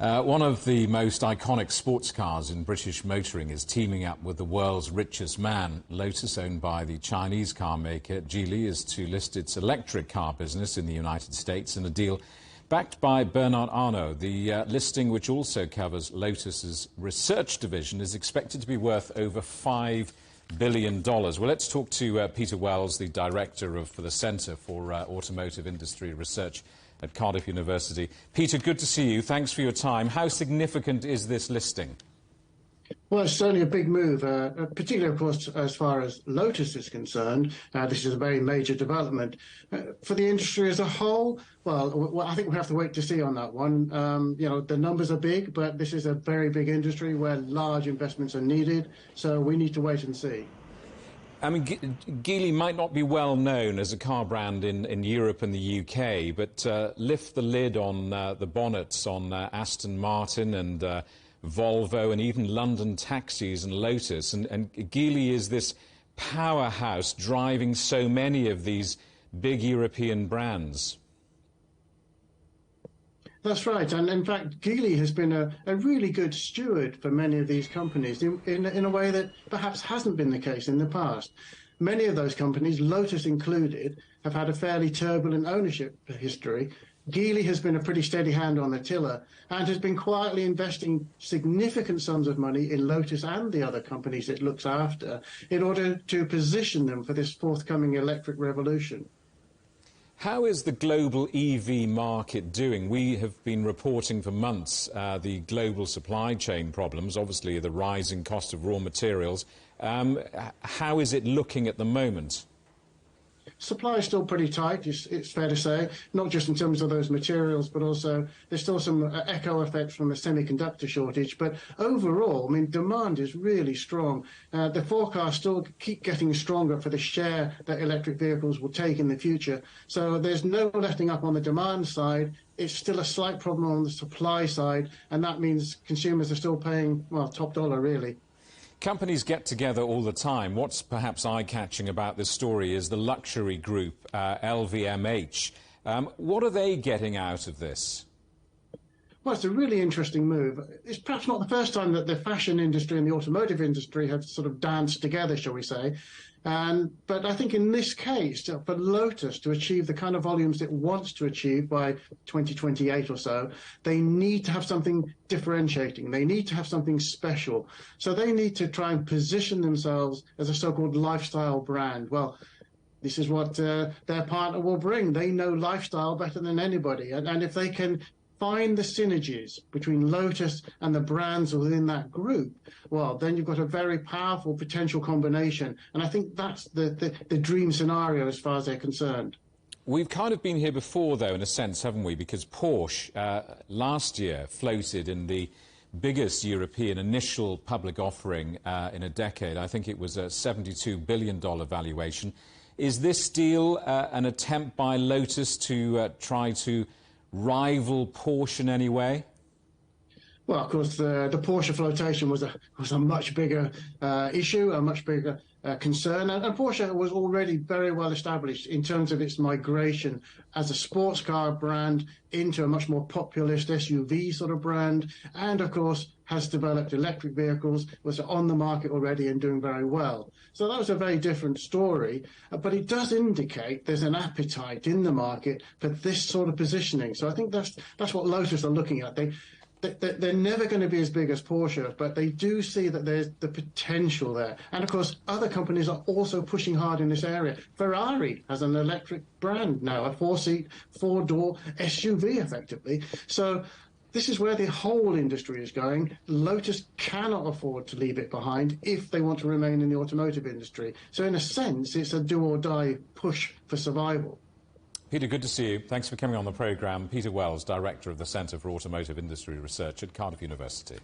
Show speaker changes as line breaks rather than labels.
One of the most iconic sports cars in British motoring is teaming up with the world's richest man. Lotus, owned by the Chinese car maker Geely, is to list its electric car business in the United States in a deal backed by Bernard Arnault. The listing, which also covers Lotus's research division, is expected to be worth over $5 billion. Well, let's talk to Peter Wells, the director for the Centre for Automotive Industry Research at Cardiff University. Peter, good to see you. Thanks for your time. How significant is this listing?
Well, it's certainly a big move, particularly, of course, as far as Lotus is concerned. This is a very major development. For the industry as a whole, well, I think we have to wait to see on that one. You know, the numbers are big, but this is a very big industry where large investments are needed, so we need to wait and see.
I mean, Geely might not be well known as a car brand in Europe and the UK, but lift the lid on the bonnets on Aston Martin and Volvo and even London Taxis and Lotus. And Geely is this powerhouse driving so many of these big European brands.
That's right, and in fact, Geely has been a really good steward for many of these companies in a way that perhaps hasn't been the case in the past. Many of those companies, Lotus included, have had a fairly turbulent ownership history. Geely has been a pretty steady hand on the tiller and has been quietly investing significant sums of money in Lotus and the other companies it looks after in order to position them for this forthcoming electric revolution.
How is the global EV market doing? We have been reporting for months the global supply chain problems, obviously the rising cost of raw materials. How is it looking at the moment?
Supply is still pretty tight, it's fair to say, not just in terms of those materials, but also there's still some echo effects from the semiconductor shortage. But overall, I mean, demand is really strong. The forecasts still keep getting stronger for the share that electric vehicles will take in the future. So there's no letting up on the demand side. It's still a slight problem on the supply side, and that means consumers are still paying, well, top dollar, really.
Companies get together all the time. What's perhaps eye-catching about this story is the luxury group, LVMH. What are they getting out of this?
Well, it's a really interesting move. It's perhaps not the first time that the fashion industry and the automotive industry have sort of danced together, shall we say. But I think in this case, for Lotus to achieve the kind of volumes it wants to achieve by 2028 or so, they need to have something differentiating. They need to have something special. So they need to try and position themselves as a so-called lifestyle brand. Well, this is what their partner will bring. They know lifestyle better than anybody. And if they can find the synergies between Lotus and the brands within that group, well, then you've got a very powerful potential combination. And I think that's the dream scenario as far as they're concerned.
We've kind of been here before, though, in a sense, haven't we? Because Porsche last year floated in the biggest European initial public offering in a decade. I think it was a $72 billion valuation. Is this deal an attempt by Lotus to try to rival Porsche in any way?
Well, of course, the Porsche flotation was a much bigger issue, a much bigger concern, and Porsche was already very well established in terms of its migration as a sports car brand into a much more populist SUV sort of brand, and of course has developed electric vehicles, was on the market already and doing very well. So that was a very different story, but it does indicate there's an appetite in the market for this sort of positioning. So I think that's what Lotus are looking at. They're never going to be as big as Porsche, but they do see that there's the potential there. And of course, other companies are also pushing hard in this area. Ferrari has an electric brand now, a four-seat, four-door SUV, effectively. So this is where the whole industry is going. Lotus cannot afford to leave it behind if they want to remain in the automotive industry. So in a sense, it's a do-or-die push for survival.
Peter, good to see you. Thanks for coming on the programme. Peter Wells, Director of the Centre for Automotive Industry Research at Cardiff University.